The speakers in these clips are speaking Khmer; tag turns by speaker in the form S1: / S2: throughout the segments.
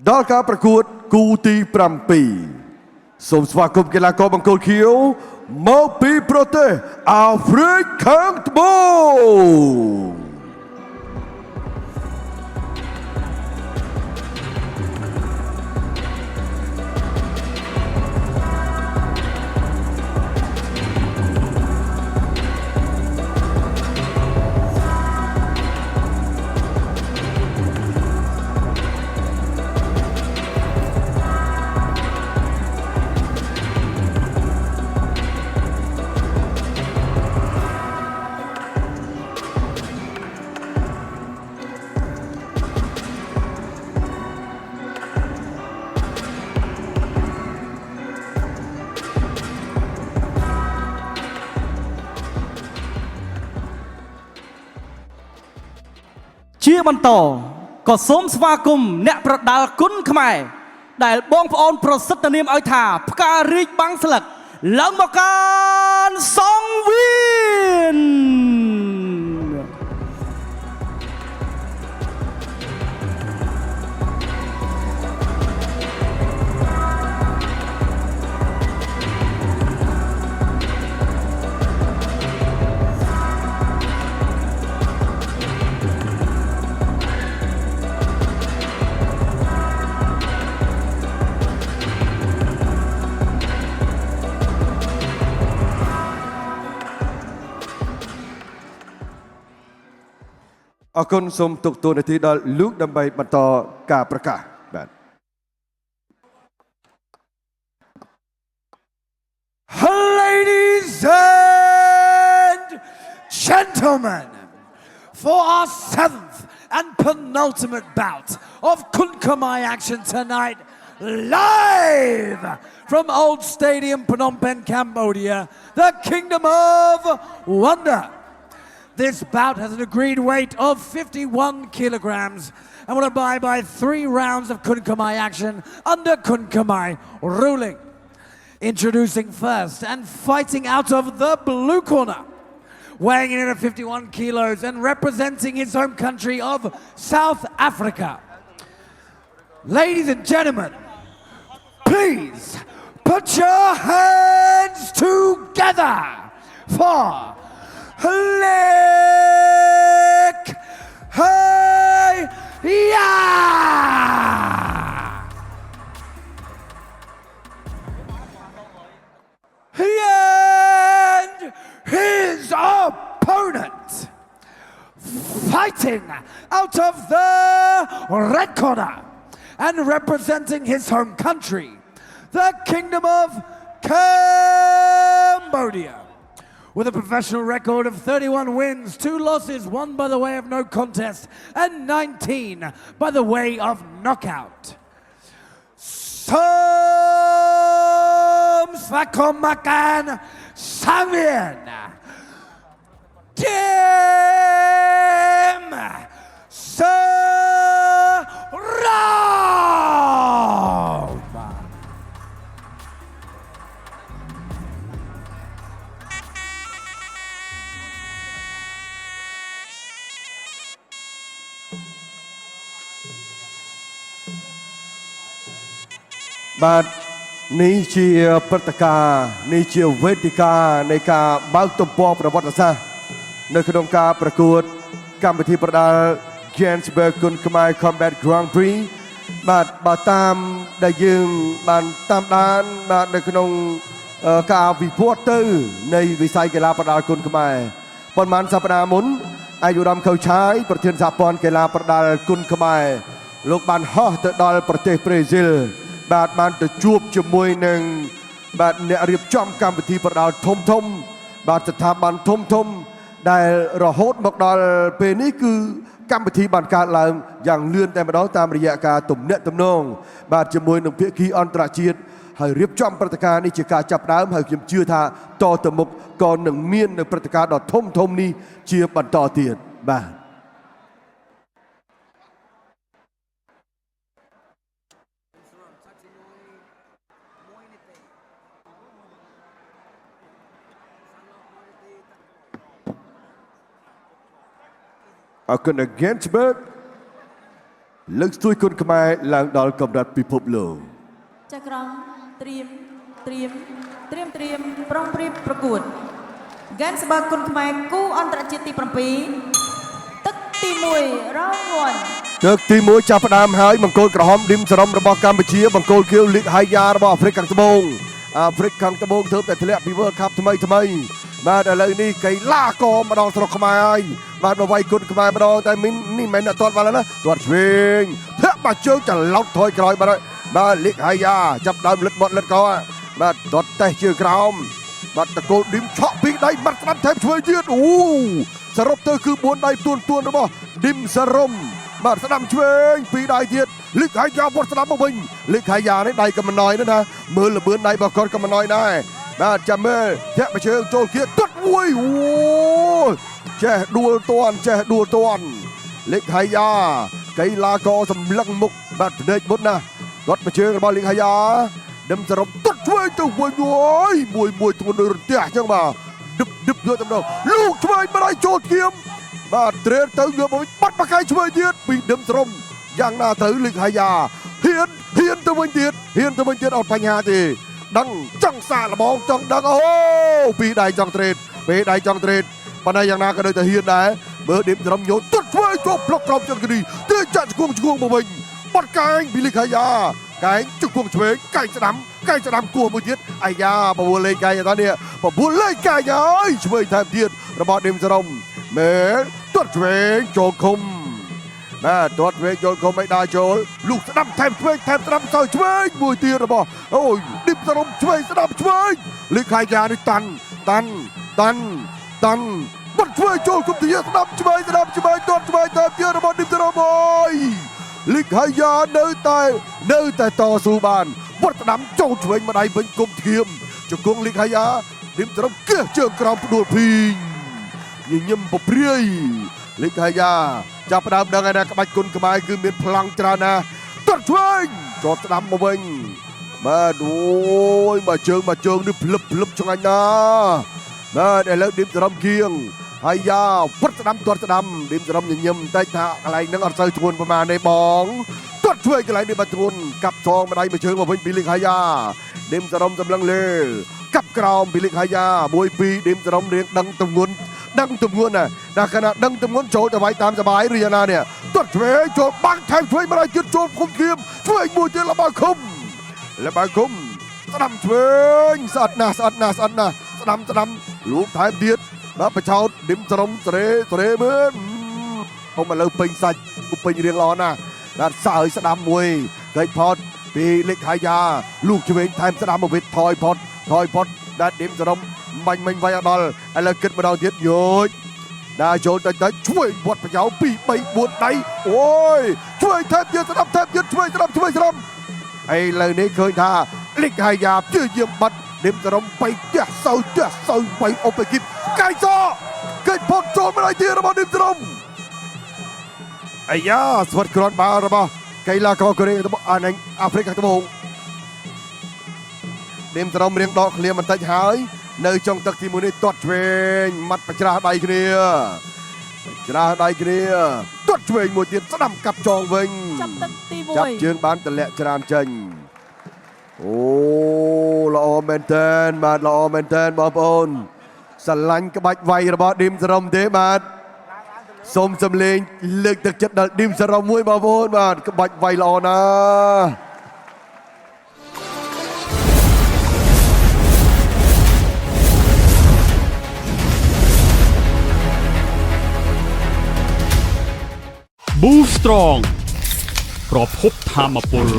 S1: ដល់ការប្រកួតគូទី7សូមស្វាគមន៍កីឡាករបង្គោលខៀវមកពីប្រទេសអាហ្វ្រិកខាងត្បូង
S2: ជាបន្តក៏សូមស្វាគមន៍អ្នកប្រដាល់គុណខ្មែរដែលបងប្អូនប្រសិទ្ធនាមឲ្យថាផ្ការីកបាំងស្លឹកឡើងមកកាន់សង្វៀន
S1: អរគុណសូមទុកតួនាទីដល់លោកដើម្បីបន្តការប្រកាសបាទ
S3: Ladies and gentlemen, for our 7th and penultimate bout of Kunkamai action tonight, live from Old Stadium, Phnom Penh, Cambodia, the Kingdom of Wonder. This bout has an agreed weight of 51 kilograms and will abide by 3 rounds of Kunkamai action under Kunkamai ruling. Introducing first and fighting out of the blue corner, weighing in at 51 kilos and representing his home country of South Africa. Ladies and gentlemen, please put your hands together for Lick Hey Yeah! And his opponent, fighting out of the red corner and representing his home country, the Kingdom of Cambodia. With a professional record of 31 wins, 2 losses, 1 by the way of no contest, and 19 by the way of knockout. Som Svakomakan Sangvien Dim Saram.
S1: បាទនេះជាព្រឹត្តិការណ៍នេះជាវេទិកានៃការបើកទំព័រប្រវត្តិសាស្ត្រនៅក្នុងការប្រកួតកម្មវិធីប្រដាល់ Johannesburg គុនខ្មែរ Combat Grand Prix បាទបើតាមដែលយើងបានតាមដានបាទនៅក្នុងការវិវត្តទៅនៃវិស័យកីឡាប្រដាល់គុនខ្មែរប៉ុន្មានសប្តាហ៍មុនអាយុរំខៅឆាយប្រធានសហព័ន្ធកីឡាប្រដាល់គុនខ្មែរលោកបានហោះទៅដល់ប្រទេសប្រេស៊ីលបាទបានទៅជួបជាមួយនឹងបាទអ្នករៀបចំកម្មវិធីប្រដាល់ធំបាទស្ថាប័នធំដែលរហូតមកដល់ពេលនេះគឺកម្មវិធីបានកើតឡើងយ៉ាងលឿនតែម្ដងតាមរយៈការទំនាក់ទំនងបាទជាមួយនឹងភាគីអន្តរជាតិហើយរៀបចំព្រឹត្តិការណ៍នេះជាការចាប់ផ្ដើមហើយខ្ញុំជឿថាតទៅមុខក៏នឹងមាននៅព្រឹត្តិការណ៍ដ៏ធំនេះជាបន្តទៀតបាទ Against Ginsberg លើកស្ទួយគុណខ្មែរឡើងដល់កម្រិតពិភពលោក
S4: ចាក្រមត្រៀមប្រុងប្រៀបប្រកួតហ្គេមស្បើគុណខ្មែរគូអន្តរជាតិទី7ទឹកទី1រងវ័ន
S1: ទឹកទី1ចាប់ផ្ដើមហើយបង្គោលក្រហមឌីមសរំរបស់កម្ពុជាបង្គោលខៀវលីកហាយ៉ារបស់អាហ្វ្រិកខាងត្បូងទើបតែធ្លាក់ពី World Cup ថ្មីបាទឥឡូវនេះកីឡាកកម្ដងស្រុកខ្មែរហើយបាទមកវាយគុណខ្មែរម្ដងតែនេះមិនមែនអត់ទាត់បាល់ណាទាត់ឆ្វេងធាក់បាជើងច្រឡោតថយក្រោយបាទលីកហាយ៉ាចាប់ដើមលិតបត់លិតកោបាទទាត់តេះជើងក្រោមបាទតកូលឌីមឆក់ពីដៃបាត់ស្ដាំថែមឆ្វេងទៀតអូសរុបទៅគឺ4ដៃទួនរបស់ឌីមសរំបាទស្ដាំឆ្វេងពីដៃទៀតលីកហាយ៉ាវត្តស្ដាំមកវិញលីកហាយ៉ានេះដៃកំណយណាមើលលបឿនដៃរបស់គាត់កំណយដែរបាទចាំមើលធាក់បាជើងចូលគៀទាត់មួយអូចេះដួលទាន់លីកហាយ៉ាកីឡាករសម្លឹងមុខបាទភ្នែកមុតណាគាត់បាជើងរបស់លីកហាយ៉ាដិមសរុបទាត់ឆ្វេងទៅវិញអូយមួយធ្ងន់ដូចរន្ទះអញ្ចឹងបាទឌឹបយកទៅដល់លូកឆ្វេងម្ដាយចូលធៀមបាទត្រេនទៅយកមកបាត់បកាយឆ្វេងទៀតពីដិមសរុបយ៉ាងណាទៅលីកហាយ៉ាហ៊ានទៅវិញទៀតអត់បញ្ហាទេដឹងចង់សាកល្បងចង់ដឹងអូពីដៃចង់ត្រេតប៉ុន្តែយ៉ាងណាក៏នៅតែហ៊ានដែរមើលឌីមសរុបយកទាត់ឆ្វេងចូលប្លុកក្រោមចន្ទគិរីទៅចាក់ឆ្គងមកវិញបាត់កែងពីលីកហាយ៉ាកែងជង្គង់ឆ្វេងកែងស្ដាំគោះមួយទៀតអាយ៉ាបបួលលេងកែងតើនេះបបួលលេងកែងហើយឆ្វេងថែមទៀតរបស់ឌីមសរំមែនទាត់ឆ្វេងចូលឃុំបាទទាត់ឆ្វេងចូលឃុំមិនដាចូលលូកស្ដាំថែមឆ្វេងសើឆ្វេងមួយទៀតរបស់អូយឌីមសរំឆ្វេងស្ដាំឆ្វេងលីកហាយ៉ានេះតាន់បាត់ឆ្វេងចូលគុំទៀតស្ដាំឆ្វេងទាត់ឆ្វេងថែមទៀតរបស់ឌីមសរំអូយលីកហាយ៉ានៅតែតស៊ូបានវត្តស្ដាំចូលឆ្វេងម្ដាយវិញគុំធៀមជង្គង់លីកហាយ៉ាឌីមសរំគះជើងក្រោមផ្ដួលភីងញញឹមពព្រាយលីកហាយ៉ាចាប់ផ្ដើមដឹងហើយណាក្បាច់គុណខ្មែរគឺមានប្លង់ច្រើនណាស់ទាត់ឆ្វេងចូលស្ដាំមកវិញបាទអូយមកជើងនេះភ្លឹបឆ្ងាញ់ណាស់បាទឥឡូវឌីមសរំគៀងហើយយ៉ាវត្តស្ដាំទាត់ស្ដាំឌីមសរំញញឹមតែថាកន្លែងហ្នឹងអត់សូវធ្ងន់ប្រហែលទេបងទាត់ឆ្វេងកន្លែងនេះបាត់ធ្ងន់កាប់សងម្ដាយមួយជើងមកវិញពីលីកហាយ៉ាឌីមសរំសម្លឹងលើកាប់ក្រោមពីលីកហាយ៉ា1-2ឌីមសរំរៀងដឹងទម្ងន់ណាដល់ខណៈដឹងទម្ងន់ចូលទៅវាយតាមសបាយឬយ៉ាងណានេះទាត់ឆ្វេងចូលបាំងថែមឆ្វេងម្ដាយទៀតចូលគុំធៀមឆ្វេងមួយទៀតលបាឃុំស្ដាំឆ្វេងស្អិតណាស់ស្ដាំលូកថែមទៀតបាទបឆោតឌីមសរំស្រេមើលខ្ញុំឥឡូវពេញសាច់ពេញរៀងល្អណាស់បាទសើយស្ដាំមួយកេកផតពីលីកហាយ៉ាលូកឆ្វេងថែមស្ដាំមកវិញថយផតបាទឌីមសរំបាញ់វាយអត់ដល់ឥឡូវគិតម្ដងទៀតយោជដើរចូលទៅឆ្វេងវត្តប្រយោ2 3 4ដៃអូយឆ្វេងថែមទៀតស្ដាំឆ្វេងស្ដាំឥឡូវនេះឃើញថាលីកហាយ៉ាព្យាយាមបាត់ឌីមសរំបីទះសៅបីអុបអេគីបកាយសកិច្ចផុតចូលម្ដាយទៀតរបស់ឌីមសរំអាយ៉ាស្វាត់គ្រាន់បាល់របស់កីឡាករកូរ៉េអាហ្វ្រិកខាងត្បូងឌីមសរំរៀងដកឃ្លាបន្តិចហើយនៅចុងទឹកទី1នេះទាត់ឆ្វេងម៉ាត់ប្រច្រាស់ដៃគ្នាទាត់ឆ្វេងមួយទៀតស្ដាំកាប់ចងវិញ
S4: ចាប់ទឹកទី1
S1: ចាប់ជើងបានតម្លាក់ច្រានចេញអូល្អមែនតើបងប្អូនស្រឡាញ់ក្បាច់វាយរបស់ឌីមសរំទេបាទសូមសំលេងលើកទឹកចិត្តដល់ឌីមសរំមួយបងប្អូនបាទក្បាច់វាយល្អណាស់
S5: Boost Strong ប្រភពធម៌ពល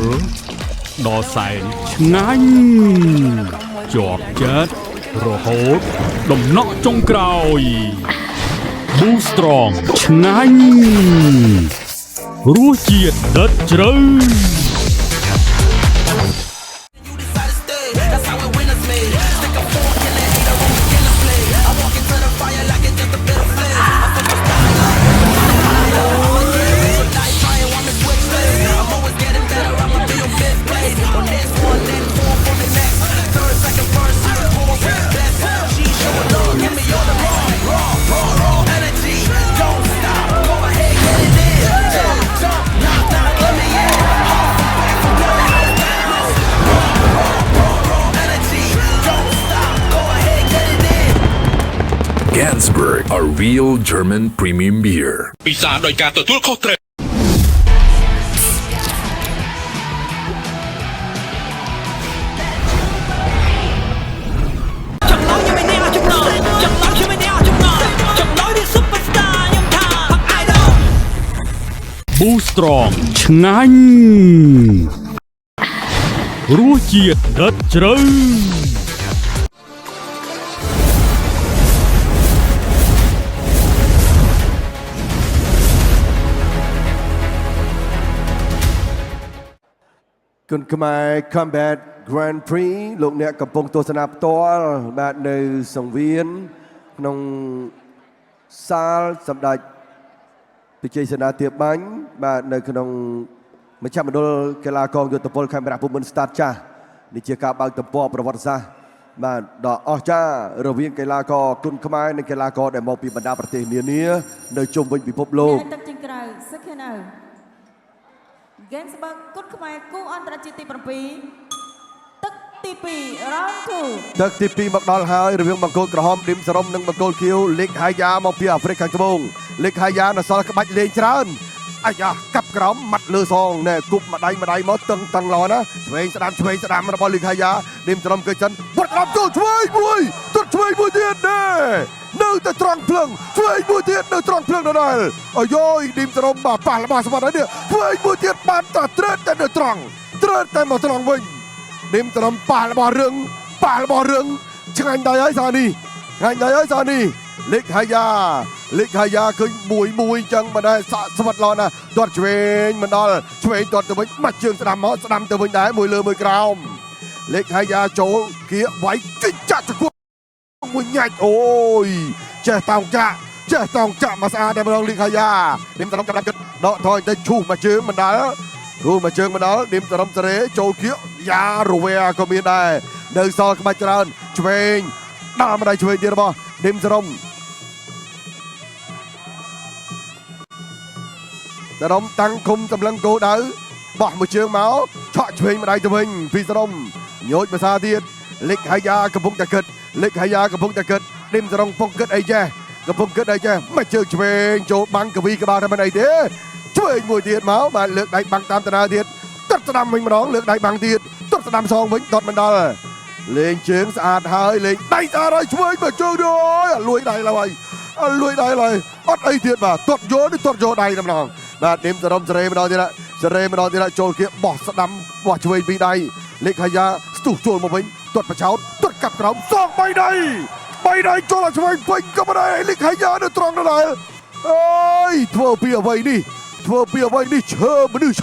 S5: ដ៏សែនឆ្ងាញ់ជាប់ចិត្តរហូតដំណក់ចុងក្រោយ Boost Strong ឆ្ងាញ់រសជាតិដិតជ្រៅ
S6: Gansberg, a real German premium beer.
S7: ពិសាដោយការទទួលខុសត្រូវ
S5: Boost Strong ឆ្ងាញ់រសជាតិដិតជ្រៅ
S1: គុណខ្មែរ Combat Grand Prix លោកអ្នកកំពុងទស្សនាផ្ទាល់បាទនៅសង្វៀនក្នុងសាលសម្ដេចវិជ័យសេនាធិបាញ់បាទនៅក្នុងមជ្ឈមណ្ឌលកីឡាកងយោធពលខេមរៈភូមិន្ទស្តាតចាស់នេះជាការបើកទំព័រប្រវត្តិសាស្ត្របាទដ៏អស្ចារ្យរវាងកីឡាករគុណខ្មែរនិងកីឡាករដែលមកពីបណ្ដាប្រទេសនានានៅជុំវិញពិភពលោក
S4: ទឹកជើងក្រៅសឹកនៅ Gansberg គុណខ្មែរគូអន្តរជាតិទី7ទឹកទី2 round 2
S1: ទឹកទី2មកដល់ហើយរវាងបង្គោលក្រហមឌីមសរំនិងបង្គោលខៀវលីកហាយ៉ាមកពីអាហ្វ្រិកខាងត្បូងលីកហាយ៉ានៅសល់ក្បាច់លេងច្រើនអាយ៉ាកាប់ក្រោមម៉ាត់លើសងណែគប់ម្ដាយមកតឹងល្អណាឆ្វេងស្ដាំរបស់លីកហាយ៉ាឌីមសរំគឺចិនវត្តរំចូលឆ្វេងមួយទត់ឆ្វេងមួយទៀតណែនៅតែត្រង់ភ្លឹងឆ្វេងមួយទៀតនៅត្រង់ភ្លឹងដដែលអាយយឌីមសរំបាទប៉ះរបស់ស្មាត់ហើយនេះឆ្វេងមួយទៀតបានតែត្រេតតែនៅត្រង់តែមកត្រង់វិញឌីមសរំប៉ះរបស់រឿងឆ្ងាញ់ដែរហើយសានេះលីកហាយ៉ាឃើញមួយអញ្ចឹងមិនដែរសាក់ស្វិតល្អណាស់ទាត់ឆ្វេងមិនដល់ឆ្វេងទាត់ទៅវិញបាច់ជើងស្ដាំមកស្ដាំទៅវិញដែរមួយលើមួយក្រោមលីកហាយ៉ាចូលគៀវាយជីកចាក់ចង្គមួយញាច់អូយចេះតោងចាក់មកស្អាតតែម្ដងលីកហាយ៉ាឌីមសរំចាប់ចិត្តដកថយទៅឈូសមកជើងមិនដល់ឌីមសរំសេរីចូលគៀយ៉ារវែក៏មានដែរនៅសល់ក្បាច់ច្រើនឆ្វេងដល់ម្ដាយឆ្វេងទៀតរបស់ឌីមសរំតាំងគុំសម្លឹងគោដៅបោះមួយជើងមកឆក់ឆ្វេងម្ដាយទៅវិញពីសរំញោចភាសាទៀតលីកហាយ៉ាកំពុងតែគិតឌីមសរំកំពុងគិតអីចេះមកជើងឆ្វេងចូលបាំងកវីក្បាលតែមិនអីទេឆ្វេងមួយទៀតមកបាទលើកដៃបាំងតាមតារាទៀតទាត់ស្ដាំវិញម្ដងលើកដៃបាំងទៀតទាត់ស្ដាំសងវិញទាត់មិនដល់លេងជើងស្អាតហើយលេងដៃស្អាតហើយឆ្វេងមកជើងទៅអើយលួយដៃឡើយអត់អីទៀតបាទទាត់យកដៃតែម្ដងបាទឌីមសរំសេរីម្ដងទៀតចូលគៀបោះស្ដាំបោះឆ្វេងពីដៃលីកហាយ៉ាស្ទុះចូលមកវិញទាត់បចោតទាត់កាប់ក្រោមសង3ដៃចូលឆ្វេងពេញក៏មិនដែរលីកហាយ៉ានៅត្រង់ដដែលអើយធ្វើពីអ្វីនេះឈើមនុស្ស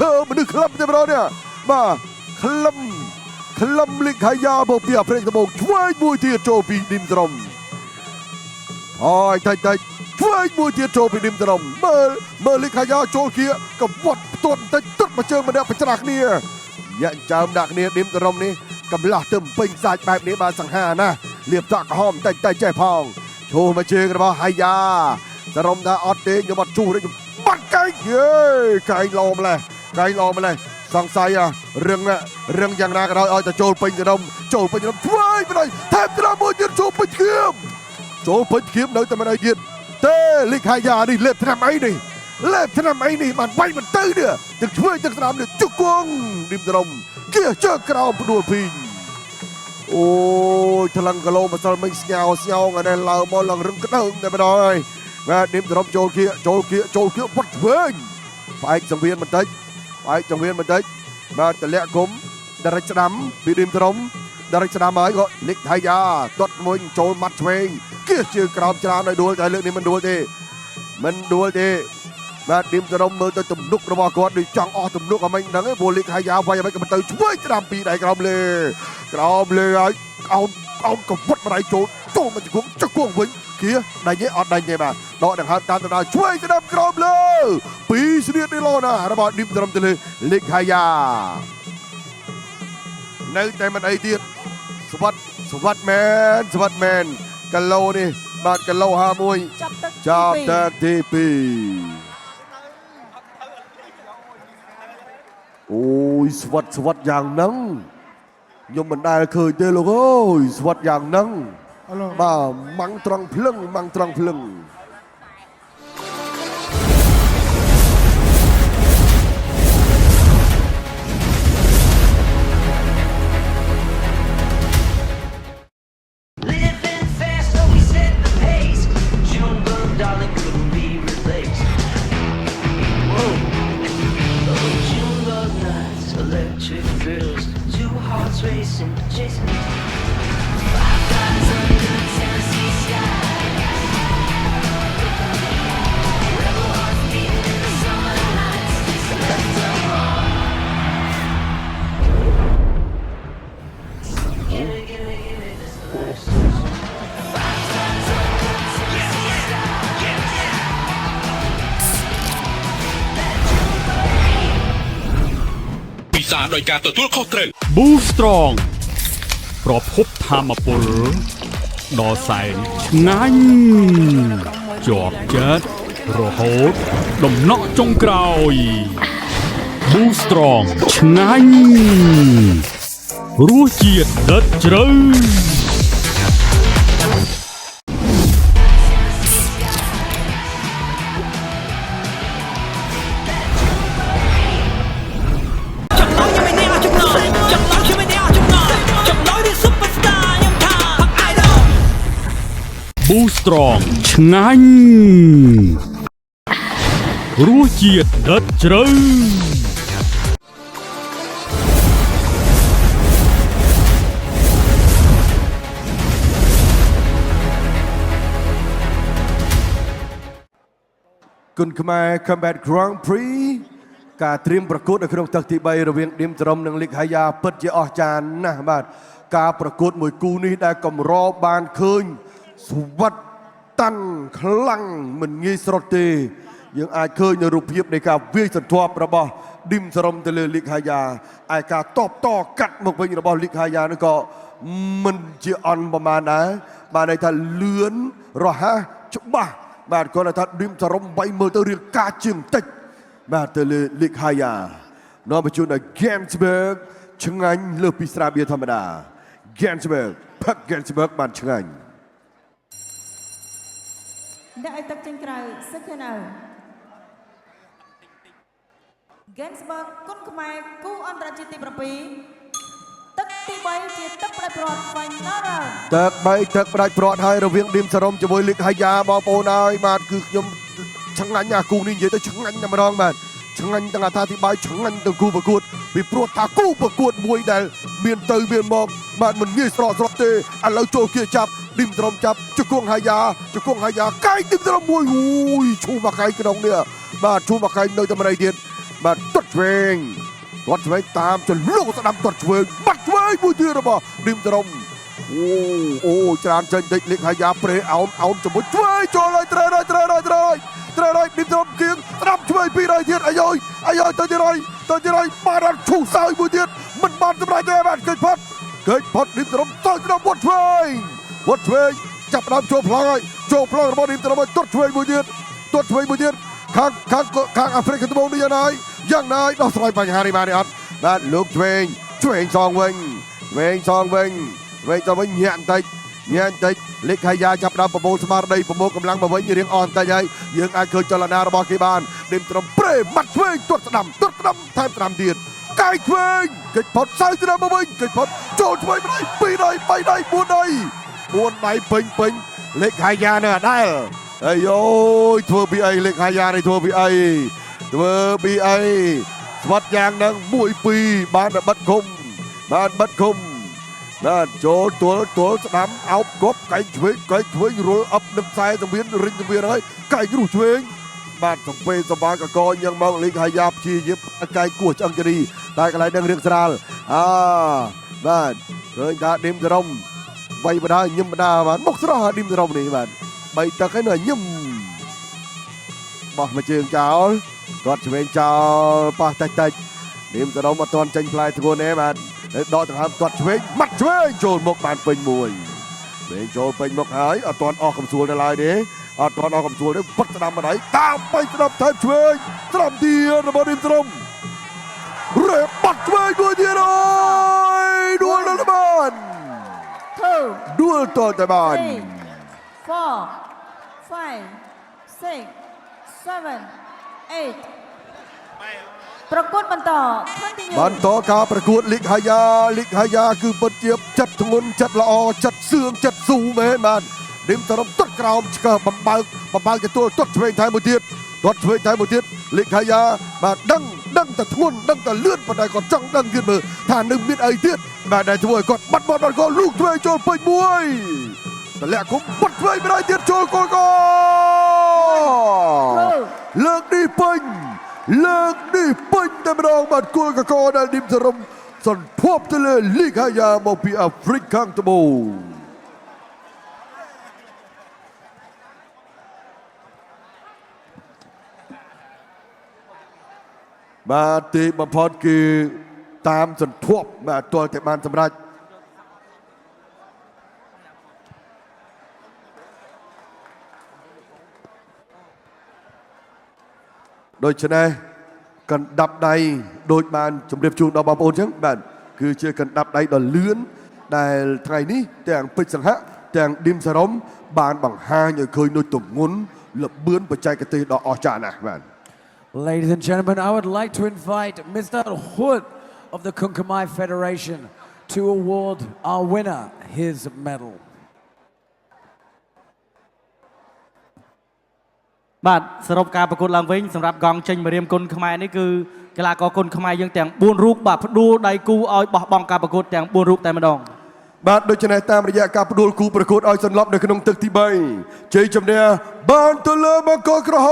S1: ក្លឹមតែម្ដងនេះបាទក្លឹមលីកហាយ៉ាមកពីអាហ្វ្រិកត្បូងឆ្វេងមួយទៀតចូលពីឌីមសរំអូយតិចឆ្វេងមួយទៀតចូលពីឌីមសរំមើលលីកហាយ៉ាចូលគៀកវត្តផ្ទាត់បន្តិចទឹកមកជើងម្នាក់ប្រច្រាស់គ្នាញាក់ចាំដាក់គ្នាឌីមសរំនេះកំឡោះទៅពេញសាច់បែបនេះបានសង្ហាណាលាបតក់ក្រហមតិចចេះផងឈោះមកជើងរបស់ហាយ៉ាសរំថាអត់ទេខ្ញុំអត់ជួសទេខ្ញុំបាត់កែងកែងឡោម្លេះសង្ស័យរឹងយ៉ាងណាក៏ដោយឲ្យតែចូលពេញសរំឆ្វេងម្ដាយថែមត្រង់មួយទៀតចូលពេញគៀមនៅតែមិនអីទៀតទេលីកហាយ៉ានេះលេបថ្នាំអីនេះបានវាយមិនទៅនេះទាំងឆ្វេងទាំងស្ដាំនេះជង្គង់ឌីមសរំគៀជើងក្រោមផ្ដួលពីងអូយថ្លឹងគីឡូម្សិលមិញស្ញោងអានេះឡើងមកឡើងរឹងក្តើងតែម្ដងហើយបាទឌីមសរំចូលគៀវត្តឆ្វេងផ្អែកសង្វៀនបន្តិចបាទតម្លាក់គុំដរិចស្ដាំពីឌីមសរំដរិចស្ដាំហើយក៏លីកហាយ៉ាទាត់មួយចូលម៉ាត់ឆ្វេងគៀជើងក្រោមច្រើនឲ្យដួលតែលើកនេះមិនដួលទេបាទឌីមសរំមើលទៅទំនុករបស់គាត់ដូចចង់អស់ទំនុកអមិញហ្នឹងព្រោះលីកហាយ៉ាវាយអមិញក៏មិនទៅឆ្វេងស្ដាំពីដៃក្រោមលើហើយអោនកវត់ម្ដាយចូលមកជង្គង់វិញគៀដៃនេះអត់ដេញទេបាទដកដង្ហើមតាមដងឆ្វេងស្ដាំក្រោមលើពីស្នៀតនេះឡូណារបស់ឌីមសរំទៅលើលីកហាយ៉ានៅតែមិនអីទៀតស្វាត់មែនគីឡូនេះបាទគីឡូ51ចាប់ទឹកទី2អូយស្វិតយ៉ាងហ្នឹងខ្ញុំមិនដែលឃើញទេលោកអើយស្វិតយ៉ាងហ្នឹង បាទម៉ាំងត្រង់ភ្លឹងម៉ាំងត្រង់ភ្លឹង
S8: Living fast, so we set the pace. Junebug, darling, couldn't be replaced. Whoa. Oh, Junebug nights, electric thrills, two hearts racing, chasing. Five guys under the Tennessee sky. Rebel hearts beating in the summer nights. Let them on. Give me this verse.
S7: ปีศาจโดยการទទួលខុសត្រូវ
S5: Boost Strong ប្រភពធម្មពលដ៏សែនឆ្ងាញ់ជាប់ចិត្តរហូតដំណក់ចុងក្រោយ Boost Strong ឆ្ងាញ់រសជាតិដិតជ្រៅ Boost Strong ឆ្ងាញ់រសជាតិដិតជ្រៅ
S1: គុណខ្មែរ Combat Grand Prix ការត្រៀមប្រកួតនៅក្នុងទឹកទី3រវាងឌីមត្រមនិងលីកហាយ៉ាពិតជាអស្ចារ្យណាស់បាទការប្រកួតមួយគូនេះដែលកម្របានឃើញស្វិតតាន់ខ្លាំងមិនងាយស្រុតទេយើងអាចឃើញនៅរូបភាពនៃការវាយសន្ធាប់របស់ឌីមត្រមទៅលើលីកហាយ៉ាឯការតបតកាត់មកវិញរបស់លីកហាយ៉ានោះក៏មិនជាអន់ប្រមាណដែរបានន័យថាលឿនរហ័សច្បាស់បាទគាត់ថាឌីមត្រមបីមើលទៅរៀងការជាងតិចបាទទៅលើលីកហាយ៉ានាំបញ្ជូនដល់ Gensberg ឆ្ងាញ់លើសពីស្រាបៀរធម្មតា Gensberg ផឹក Gensberg បានឆ្ងាញ់
S4: ដាក់ឲ្យទឹកចេញក្រៅ Signal Gensberg គុណខ្មែរគូអន្តរជាតិទី7ទឹកទី3ជាទឹកផ្ដាច់ព្រាត់ Final Round
S1: ទឹក3ទឹកផ្ដាច់ព្រាត់ហើយរវាងឌីមសរមជាមួយលីកហាយ៉ាបងប្អូនហើយបាទគឺខ្ញុំឆ្ងាញ់អាគូនេះនិយាយទៅឆ្ងាញ់តែម្ដងបាទឆ្ងាញ់ទាំងអត្ថាធិប្បាយឆ្ងាញ់ទាំងគូប្រកួតពីព្រោះថាគូប្រកួតមួយដែលមានទៅមានមកបាទមិនងាយស្រកស្រកទេឥឡូវចូលគៀចាប់ឌីមសរមចាប់ជង្គង់ហាយ៉ាកាយឌីមសរមមួយអូយឈូមកកាយក្នុងនេះបាទឈូមកកាយនៅតែម្ដងទៀតបាទទាត់ឆ្វេងតាមចលុកស្ដាំទាត់ឆ្វេងបាត់ឆ្វេងមួយទៀតរបស់ឌីមសរមអូច្រើនចេញតិចលីកហាយ៉ាប្រេអោនជាមួយឆ្វេងចូលហើយត្រូវហើយឌីមសរមគៀងស្ដាំឆ្វេង200ទៀតអាយទៅទៀតហើយបានរត់ឈូសើយមួយទៀតមិនបានសម្រេចទេបាទគេផុតឌីមសរមទៅដល់វត្តឆ្វេងចាប់ដើមចូលប្លង់របស់ឌីមសរមទាត់ឆ្វេងមួយទៀតខាងអាហ្វ្រិកត្បូងនេះយ៉ាងណាដោះស្រាយបញ្ហានេះបានទេអត់បាទលោកឆ្វេងសងវិញញាក់បន្តិចលីកហាយ៉ាចាប់ដើមប្រមូលស្មារតីប្រមូលកម្លាំងមកវិញរៀងអស់បន្តិចហើយយើងអាចឃើញចលនារបស់គេបានឌីមត្រឹមប្រេម៉ាត់ឆ្វេងទាត់ស្ដាំថែមស្ដាំទៀតកាយឆ្វេងគេផុតសើទៅមកវិញគេផុតចូលឆ្វេង2ដៃ3ដៃ4ដៃពេញលីកហាយ៉ានៅអដែលអាយធ្វើពីអីលីកហាយ៉ានេះធ្វើពីអីស្វាត់យ៉ាងហ្នឹង1-2បានបិទគុំបាទចូលទល់ស្ដាំអោបគប់កែងឆ្វេងរុលអប់នឹងខ្សែសង្វៀនរិញសង្វៀនហើយកែងរុះឆ្វេងបាទសំពេសបាកកយ៉ាងមកលីកហាយ៉ាព្យាយាមកែងគោះឆ្អឹងជនីតែកន្លែងនឹងរៀងស្រាលបាទឃើញថាឌីមសរមវាយបដាញឹមបដាបាទមកស្រស់ឌីមសរមនេះបាទ3ទឹកហើយនៅញឹមបោះមួយជើងចោលគាត់ឆ្វេងចោលប៉ះតិចឌីមសរមអត់ទាន់ចេញផ្លែធ្ងន់ទេបាទដកដង្ហើមគាត់ឆ្វេងម៉ាត់ឆ្វេងចូលមុខបានពេញមួយចូលពេញមុខហើយអត់ទាន់អស់កំសួលនៅឡើយទេបិទស្ដាំម្ដាយតាមបីស្ដាំថែមឆ្វេងស្ដាំទៀតរបស់ឌីមសរមរេបាត់ឆ្វេងមួយទៀតហើយដួលដល់បានដួល ទួលតលតែបាន
S4: 3 4 5 6 7 8ប្រកួតបន្ត continue
S1: បន្តការប្រកួតលីកហាយ៉ាគឺពិតជាចិត្តធ្ងន់ចិត្តល្អចិត្តសឿងចិត្តស៊ូមែនបាទឌីមសរំទាត់ក្រោមឆ្កឹះបំបើកទទួលទាត់ឆ្វេងថែមមួយទៀតលីកហាយ៉ាបាទដឹងតែធ្ងន់ដឹងតែលឿនប៉ុន្តែគាត់ចង់ដឹងទៀតមើលថានឹងមានអីទៀតបាទដែលធ្វើឲ្យគាត់បាត់បង់គាត់លូកឆ្វេងចូលពេញមួយតម្លាក់គុំបាត់ឆ្វេងម្ដាយទៀតចូលគោលគោលើកនេះពេញតែម្ដងបាទគោលកកដែលឌីមសរំសន្ភពទៅលើលីកហាយ៉ាមកពីអាហ្វ្រិកខាងត្បូងបាទទីបំផុតគឺតាមសន្ទប់បាទទាល់តែបានសម្រេចដូច្នេះកណ្ដាប់ដៃដូចបានជម្រាបជូនដល់បងប្អូនអញ្ចឹងបាទគឺជាកណ្ដាប់ដៃដ៏លឿនដែលថ្ងៃនេះទាំងពេជ្រសង្ហៈទាំងឌីមសរំបានបង្ហាញឲ្យឃើញនូវទម្ងន់ល្បឿនបច្ចេកទេសដ៏អស្ចារ្យណាស់បាទ
S3: Ladies and gentlemen, I would like to invite Mr. Hood of the Kunkumai Federation to award our winner his medal.
S2: បាទសរុបការប្រកួតឡើងវិញសម្រាប់កងចេញមករៀមគុណខ្មែរនេះគឺកីឡាករគុណខ្មែរយើងទាំង4រូបបាទផ្ដួលដៃគូឲ្យបោះបង់ការប្រកួតទាំង4រូបតែម្ដង
S1: បាទដូច្នេះតាមរយៈការផ្ដួលគូប្រកួតឲ្យសន្លប់នៅក្នុងទឹកទី3ជ័យជំនះបានទៅលើបង្គោលក្រហ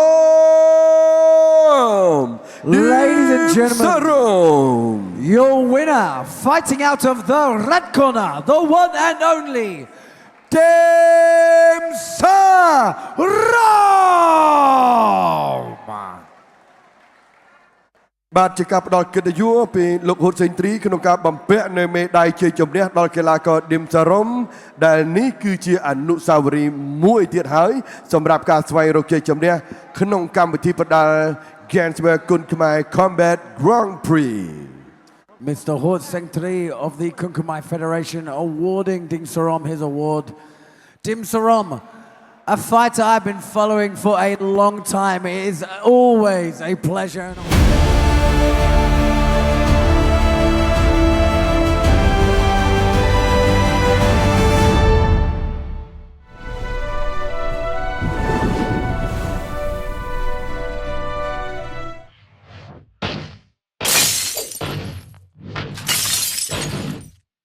S1: ម
S3: Ladies and gentlemen, your winner fighting out of the red corner, the one and only Dim Sarom.
S1: បាទជាការផ្ដល់កិត្តិយសពីលោកហ៊ុនសេងទ្រីក្នុងការបំពាក់នៅមេដាយជ័យជំនះដល់កីឡាករឌីមសារ៉ុមដែលនេះគឺជាអនុស្សាវរីយ៍មួយទៀតហើយសម្រាប់ការស្វែងរកជ័យជំនះក្នុងកម្មវិធីប្រដាល់ Ganswear គុនខ្មែរ Combat Grand Prix
S3: Mr. Hort Sengtri of the Kunkumai Federation awarding Dim Sarom his award. Dim Sarom, a fighter I've been following for a long time. It is always a pleasure and honor.